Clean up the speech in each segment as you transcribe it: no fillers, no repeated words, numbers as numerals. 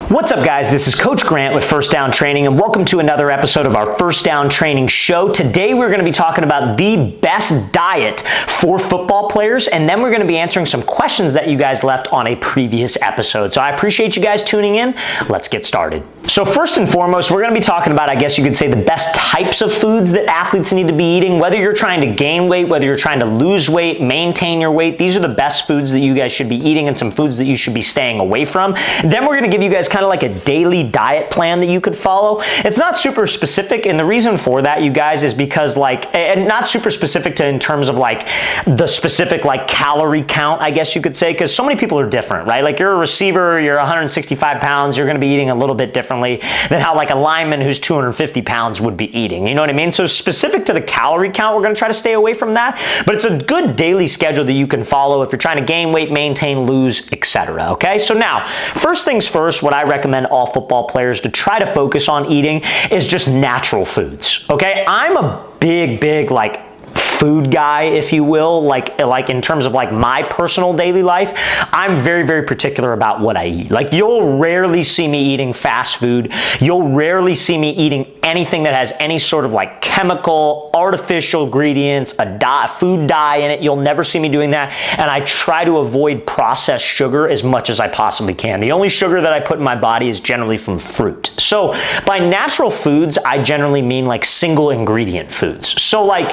What's up, guys? This is Coach Grant with First Down Training, and welcome to another episode of our First Down Training show. Today, we're going to be talking about the best diet for football players, and then we're going to be answering some questions that you guys left on a previous episode. So I appreciate you guys tuning in. Let's get started. So first and foremost, we're going to be talking about, I guess you could say, the best types of foods that athletes need to be eating. Whether you're trying to gain weight, whether you're trying to lose weight, maintain your weight, these are the best foods that you guys should be eating and some foods that you should be staying away from. Then we're going to give you guys kind of like a daily diet plan that you could follow. It's not super specific, and the reason for that, you guys, is because and not super specific to in terms of like the specific like calorie count, I guess you could say, because so many people are different, right? Like you're a receiver, you're 165 pounds, you're going to be eating a little bit differently than how like a lineman who's 250 pounds would be eating. You know what I mean? So specific to the calorie count, we're going to try to stay away from that, but it's a good daily schedule that you can follow if you're trying to gain weight, maintain, lose, etc. Okay? So now, first things first, what I recommend all football players to try to focus on eating is just natural foods. Okay? I'm a big like food guy, if you will, like in terms of like my personal daily life. I'm very particular about what I eat. Like you'll rarely see me eating fast food. You'll rarely see me eating anything that has any sort of like chemical, artificial ingredients, a food dye in it. You'll never see me doing that. And I try to avoid processed sugar as much as I possibly can. The only sugar that I put in my body is generally from fruit. So by natural foods, I generally mean like single ingredient foods. So like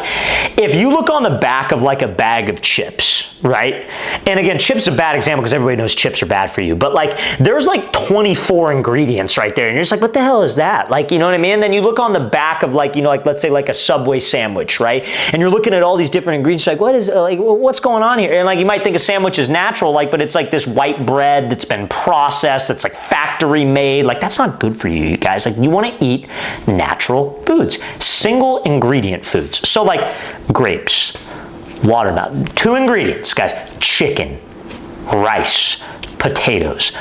if you look on the back of like a bag of chips, right? And again, chips are a bad example because everybody knows chips are bad for you, but like there's like 24 ingredients right there and you're just like, what the hell is that? Like, you know what I mean? And then you look on the back of like, you know, like let's say like a Subway sandwich, right? And you're looking at all these different ingredients, like what's going on here? And like you might think a sandwich is natural, like, but it's like this white bread that's been processed, that's like factory made. Like that's not good for you guys. Like you want to eat natural foods, single ingredient foods. So like grapes, watermelon, 2 ingredients, guys: chicken, rice, potatoes,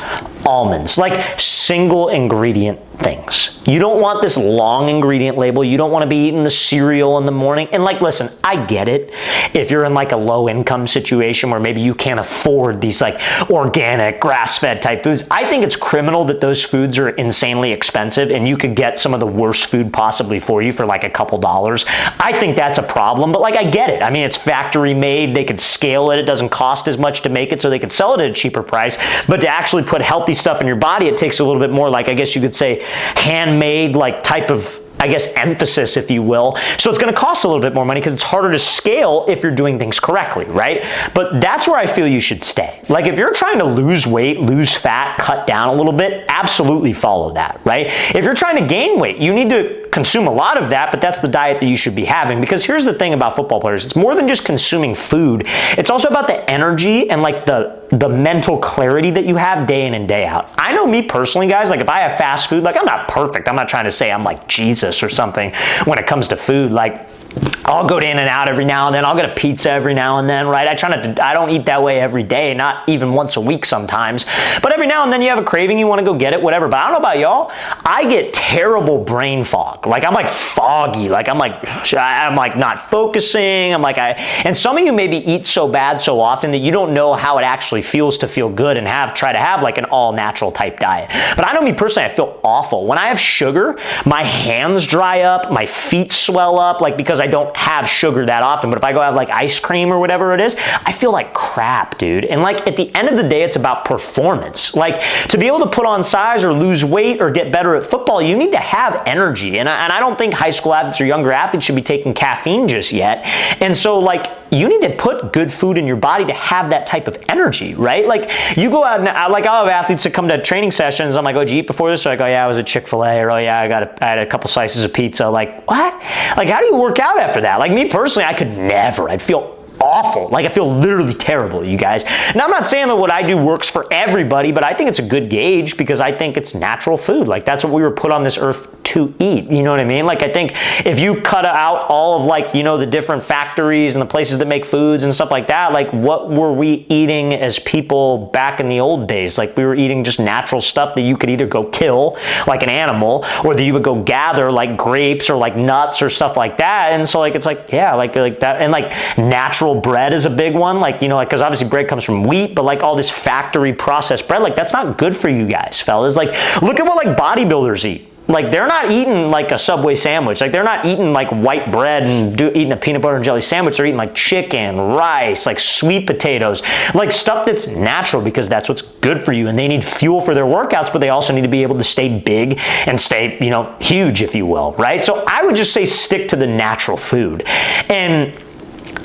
almonds, like single ingredient things. You don't want this long ingredient label. You don't want to be eating the cereal in the morning. And like, listen, I get it. If you're in like a low income situation where maybe you can't afford these like organic grass-fed type foods, I think it's criminal that those foods are insanely expensive and you could get some of the worst food possibly for you for like a couple dollars. I think that's a problem, but like I get it. I mean, it's factory made. They could scale it. It doesn't cost as much to make it, so they could sell it at a cheaper price. But to actually put healthy stuff in your body, it takes a little bit more, like I guess you could say, handmade like type of, I guess, emphasis, if you will. So it's going to cost a little bit more money because it's harder to scale if you're doing things correctly, right? But that's where I feel you should stay. Like if you're trying to lose weight, lose fat, cut down a little bit, absolutely follow that, right? If you're trying to gain weight, you need to consume a lot of that, but that's the diet that you should be having. Because here's the thing about football players, it's more than just consuming food. It's also about the energy and like the mental clarity that you have day in and day out. I know me personally, guys, like if I have fast food, like I'm not perfect. I'm not trying to say I'm like Jesus or something when it comes to food. Like I'll go to In-N-Out every now and then. I'll get a pizza every now and then, right? I don't eat that way every day, not even once a week sometimes. But every now and then you have a craving, you want to go get it, whatever. But I don't know about y'all. I get terrible brain fog. Like I'm like foggy. Like I'm like not focusing. And some of you maybe eat so bad so often that you don't know how it actually feels to feel good and try to have like an all natural type diet. But I know me personally, I feel awful. When I have sugar, my hands dry up, my feet swell up, like because I don't have sugar that often. But if I go have like ice cream or whatever it is, I feel like crap, dude. And like at the end of the day, it's about performance. Like to be able to put on size or lose weight or get better at football, you need to have energy. And I don't think high school athletes or younger athletes should be taking caffeine just yet. And so like you need to put good food in your body to have that type of energy, right? Like you go out and like I'll have athletes that come to training sessions. I'm like, oh, did you eat before this? They're like, oh yeah, I was at Chick-fil-A, or oh yeah, I had a couple slices of pizza. Like what? Like how do you work out after that? Like me personally, I could never. I'd feel awful. Like I feel literally terrible, you guys. Now I'm not saying that what I do works for everybody, but I think it's a good gauge because I think it's natural food. Like that's what we were put on this earth to eat. You know what I mean? Like I think if you cut out all of like, you know, the different factories and the places that make foods and stuff like that, like what were we eating as people back in the old days? Like we were eating just natural stuff that you could either go kill like an animal or that you would go gather like grapes or like nuts or stuff like that. And so like, it's like, yeah, like that. And like natural bread is a big one, like, you know, like, because obviously bread comes from wheat, but like all this factory processed bread, like that's not good for you guys, fellas. Like, look at what like bodybuilders eat. Like, they're not eating like a Subway sandwich. Like, they're not eating like white bread and eating a peanut butter and jelly sandwich. They're eating like chicken, rice, like sweet potatoes, like stuff that's natural, because that's what's good for you. And they need fuel for their workouts, but they also need to be able to stay big and stay, you know, huge, if you will, right? So I would just say stick to the natural food. And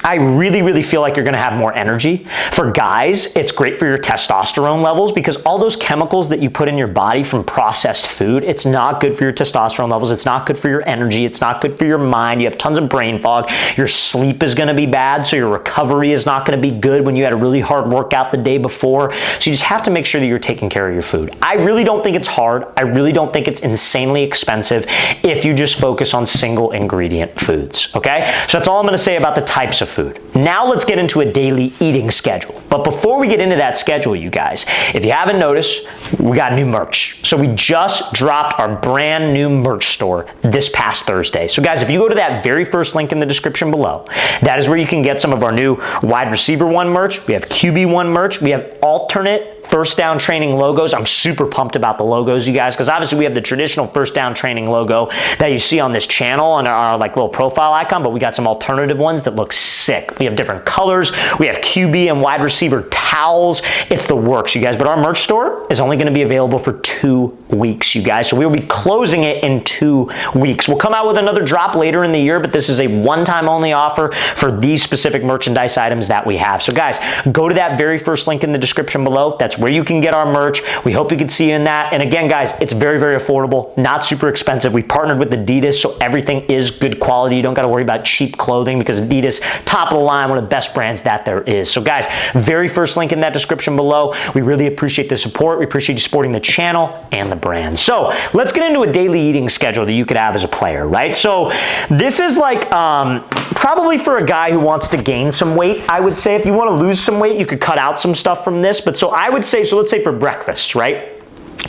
I really, really feel like you're gonna have more energy. For guys, it's great for your testosterone levels, because all those chemicals that you put in your body from processed food, it's not good for your testosterone levels. It's not good for your energy. It's not good for your mind. You have tons of brain fog. Your sleep is gonna be bad, so your recovery is not gonna be good when you had a really hard workout the day before. So you just have to make sure that you're taking care of your food. I really don't think it's hard. I really don't think it's insanely expensive if you just focus on single ingredient foods, okay? So that's all I'm gonna say about the types of food. Now let's get into a daily eating schedule. But before we get into that schedule, you guys, if you haven't noticed, we got new merch. So we just dropped our brand new merch store this past Thursday. So guys, if you go to that very first link in the description below, that is where you can get some of our new wide receiver one merch. We have QB1 merch. We have alternate First Down Training logos. I'm super pumped about the logos, you guys, because obviously we have the traditional First Down Training logo that you see on this channel on our like little profile icon, but we got some alternative ones that look sick. We have different colors. We have QB and wide receiver towels. It's the works, you guys. But our merch store is only going to be available for 2 weeks, you guys. So we'll be closing it in 2 weeks. We'll come out with another drop later in the year, but this is a one-time only offer for these specific merchandise items that we have. So guys, go to that very first link in the description below. That's where you can get our merch. We hope you can see you in that. And again, guys, it's very, very affordable, not super expensive. We partnered with Adidas, so everything is good quality. You don't got to worry about cheap clothing, because Adidas, top of the line, one of the best brands that there is. So guys, very first link in that description below. We really appreciate the support. We appreciate you supporting the channel and the brand. So let's get into a daily eating schedule that you could have as a player, right? So this is like probably for a guy who wants to gain some weight. I would say if you want to lose some weight, you could cut out some stuff from this. But so I would say, so let's say for breakfast, right?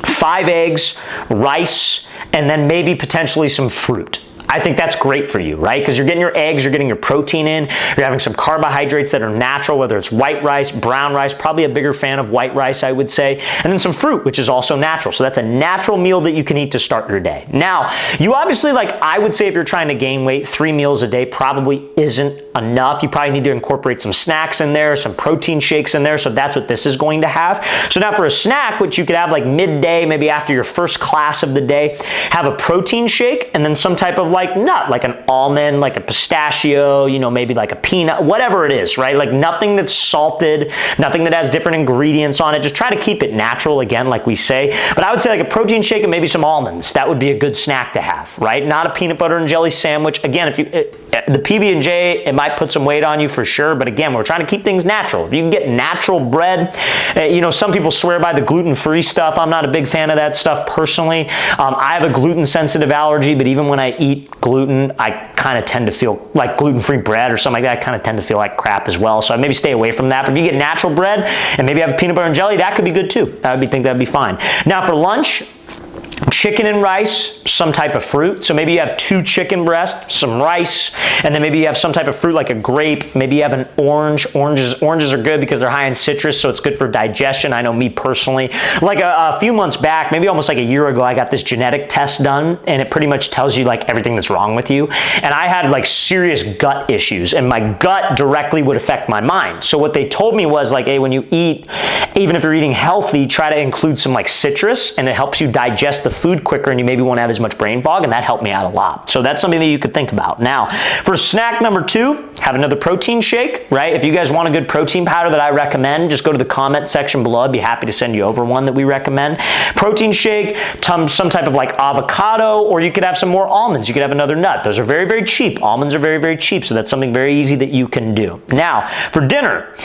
5 eggs, rice, and then maybe potentially some fruit. I think that's great for you, right? Because you're getting your eggs, you're getting your protein in, you're having some carbohydrates that are natural, whether it's white rice, brown rice, probably a bigger fan of white rice, I would say, and then some fruit, which is also natural. So that's a natural meal that you can eat to start your day. Now, you obviously, like, I would say if you're trying to gain weight, 3 meals a day probably isn't enough. You probably need to incorporate some snacks in there, some protein shakes in there, so that's what this is going to have. So now for a snack, which you could have like midday, maybe after your first class of the day, have a protein shake and then some type of like nut, like an almond, like a pistachio, you know, maybe like a peanut, whatever it is, right? Like nothing that's salted, nothing that has different ingredients on it. Just try to keep it natural, again, like we say. But I would say like a protein shake and maybe some almonds. That would be a good snack to have, right? Not a peanut butter and jelly sandwich. Again, if you, the PB&J, it might put some weight on you for sure, but again, we're trying to keep things natural. If you can get natural bread, you know, some people swear by the gluten-free stuff. I'm not a big fan of that stuff personally. I have a gluten-sensitive allergy, but even when I eat gluten, I kind of tend to feel like gluten-free bread or something like that. I kind of tend to feel like crap as well, so I maybe stay away from that. But if you get natural bread and maybe have peanut butter and jelly, that could be good too. I think that'd be fine. Now for lunch, chicken and rice, some type of fruit. So maybe you have 2 chicken breasts, some rice, and then maybe you have some type of fruit like a grape. Maybe you have an orange. Oranges are good because they're high in citrus, so it's good for digestion. I know me personally. Like a few months back, maybe almost like a year ago, I got this genetic test done, and it pretty much tells you like everything that's wrong with you. And I had like serious gut issues, and my gut directly would affect my mind. So what they told me was like, hey, when you eat, even if you're eating healthy, try to include some like citrus, and it helps you digest the food quicker, and you maybe won't have as much brain fog, and that helped me out a lot. So that's something that you could think about. Now, for snack number 2, have another protein shake, right? If you guys want a good protein powder that I recommend, just go to the comment section below. I'd be happy to send you over one that we recommend. Protein shake, some type of like avocado, or you could have some more almonds. You could have another nut. Those are very, very cheap. Almonds are very, very cheap, so that's something very easy that you can do. Now, for dinner,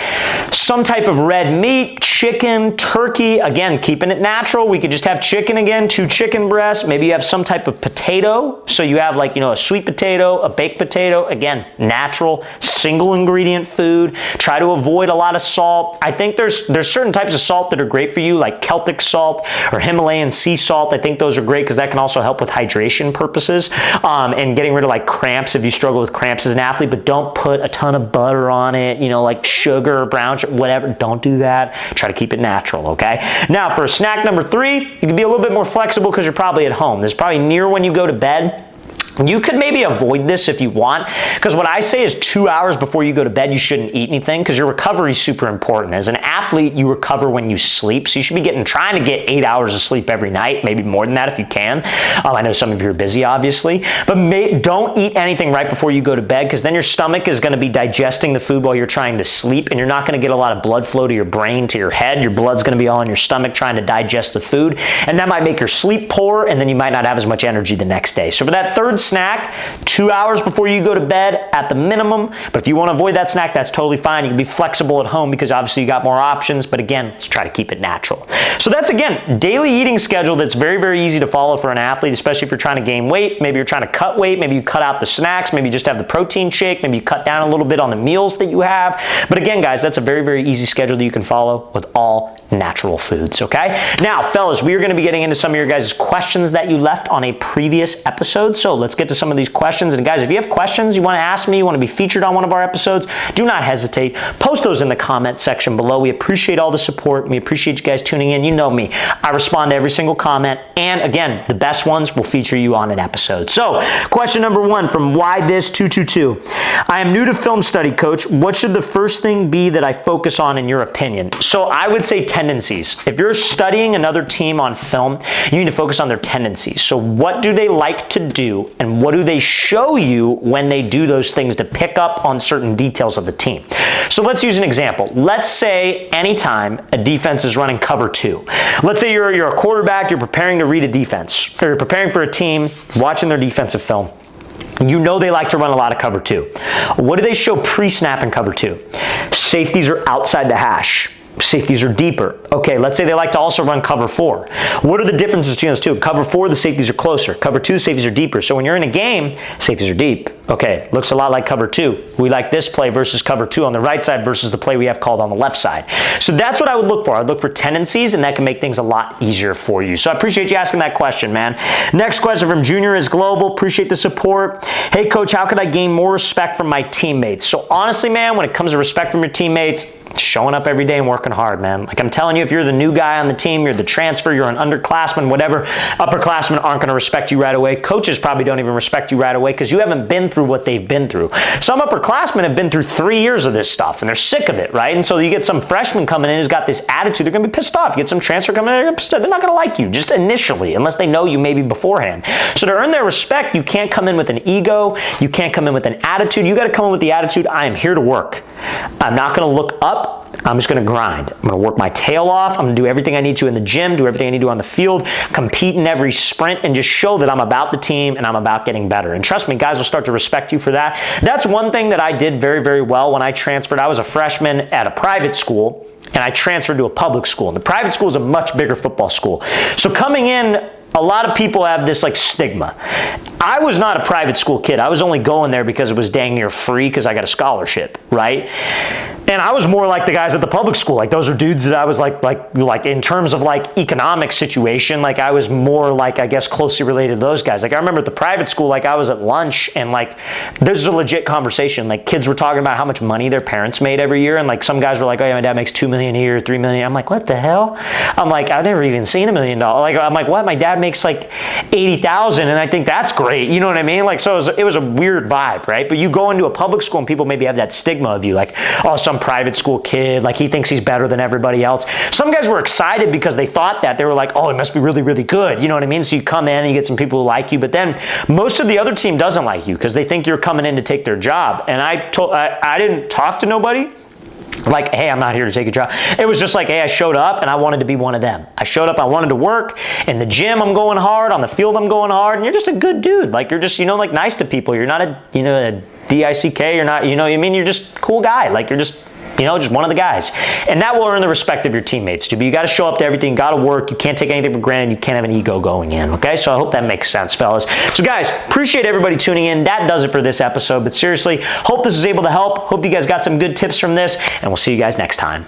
some type of red meat, chicken, turkey, again, keeping it natural. We could just have chicken again, 2 chicken chicken breast, maybe you have some type of potato. So you have like, a sweet potato, a baked potato, again, natural, single ingredient food. Try to avoid a lot of salt. I think there's certain types of salt that are great for you, like Celtic salt or Himalayan sea salt. I think those are great because that can also help with hydration purposes and getting rid of like cramps if you struggle with cramps as an athlete, but don't put a ton of butter on it, like sugar, brown sugar, whatever. Don't do that. Try to keep it natural, okay? Now, for snack number 3, you can be a little bit more flexible because you're probably at home. This is probably near when you go to bed. You could maybe avoid this if you want, because what I say is 2 hours before you go to bed, you shouldn't eat anything because your recovery is super important. As an athlete, you recover when you sleep, so you should be trying to get 8 hours of sleep every night, maybe more than that if you can. I know some of you are busy, obviously, but don't eat anything right before you go to bed because then your stomach is going to be digesting the food while you're trying to sleep, and you're not going to get a lot of blood flow to your brain, to your head. Your blood's going to be all in your stomach trying to digest the food, and that might make your sleep poor, and then you might not have as much energy the next day. So for that third snack, 2 hours before you go to bed at the minimum. But if you want to avoid that snack, that's totally fine. You can be flexible at home because obviously you got more options. But again, let's try to keep it natural. So that's, again, daily eating schedule that's very, very easy to follow for an athlete, especially if you're trying to gain weight. Maybe you're trying to cut weight. Maybe you cut out the snacks. Maybe you just have the protein shake. Maybe you cut down a little bit on the meals that you have. But again, guys, that's a very, very easy schedule that you can follow with all natural foods, okay? Now, fellas, we are going to be getting into some of your guys' questions that you left on a previous episode. So let's get to some of these questions. And guys, if you have questions you want to ask me, you want to be featured on one of our episodes, do not hesitate. Post those in the comment section below. We appreciate all the support. We appreciate you guys tuning in. You know me. I respond to every single comment. And again, the best ones will feature you on an episode. So, question number 1 from Why This 222. I am new to film study, coach. What should the first thing be that I focus on in your opinion? So I would say tendencies. If you're studying another team on film, you need to focus on their tendencies. So what do they like to do and what do they show you when they do those things to pick up on certain details of the team? So let's use an example. Let's say anytime a defense is running cover 2. Let's say you're a quarterback, you're preparing to read a defense, or you're preparing for a team, watching their defensive film. You know they like to run a lot of cover 2. What do they show pre-snap in cover 2? Safeties are outside the hash. Safeties are deeper. Okay, let's say they like to also run cover 4. What are the differences between those two? Cover 4, the safeties are closer. Cover 2, the safeties are deeper. So when you're in a game, safeties are deep. Okay, looks a lot like cover 2. We like this play versus cover 2 on the right side versus the play we have called on the left side. So that's what I would look for. I'd look for tendencies, and that can make things a lot easier for you. So I appreciate you asking that question, man. Next question from Junior is Global. Appreciate the support. Hey, coach, how could I gain more respect from my teammates? So honestly, man, when it comes to respect from your teammates, showing up every day and working hard, man. Like I'm telling you, if you're the new guy on the team, you're the transfer, you're an underclassman, whatever, upperclassmen aren't going to respect you right away. Coaches probably don't even respect you right away because you haven't been through what they've been through. Some upperclassmen have been through 3 years of this stuff and they're sick of it, right? And so you get some freshman coming in who's got this attitude, they're going to be pissed off. You get some transfer coming in, they're not going to like you just initially unless they know you maybe beforehand. So to earn their respect, you can't come in with an ego. You can't come in with an attitude. You got to come in with the attitude, I am here to work. I'm not going to look up. I'm just going to grind. I'm going to work my tail off. I'm going to do everything I need to in the gym, do everything I need to on the field, compete in every sprint, and just show that I'm about the team and I'm about getting better. And trust me, guys will start to respect you for that. That's one thing that I did very, very well when I transferred. I was a freshman at a private school, and I transferred to a public school. And the private school is a much bigger football school. So coming in, a lot of people have this like stigma. I was not a private school kid. I was only going there because it was dang near free because I got a scholarship, right? And I was more like the guys at the public school. Like those are dudes that I was like in terms of like economic situation, like I was more like, I guess, closely related to those guys. Like I remember at the private school, like I was at lunch and like this is a legit conversation. Like kids were talking about how much money their parents made every year. And like some guys were like, oh yeah, my dad makes $2 million a year, $3 million. I'm like, what the hell? I'm like, I've never even seen $1 million. Like, I'm like, what? My dad makes like 80,000 and I think that's great. You know what I mean? Like, so it was a weird vibe, right? But you go into a public school and people maybe have that stigma of you, like, oh, some private school kid, like he thinks he's better than everybody else. Some guys were excited because they thought that. They were like, oh, it must be really, really good. You know what I mean? So you come in and you get some people who like you, but then most of the other team doesn't like you because they think you're coming in to take their job. And I didn't talk to nobody like, hey, I'm not here to take a job. It was just like, hey, I showed up and I wanted to be one of them. I showed up, I wanted to work. In the gym, I'm going hard. On the field, I'm going hard. And you're just a good dude. Like, you're just, like nice to people. You're not a DICK. You're not, I mean? You're just a cool guy. Like, you're just You know, just one of the guys. And that will earn the respect of your teammates too. But you got to show up to everything, you got to work, you can't take anything for granted, you can't have an ego going in, okay? So I hope that makes sense, fellas. So guys, appreciate everybody tuning in. That does it for this episode. But seriously, hope this was able to help. Hope you guys got some good tips from this, and we'll see you guys next time.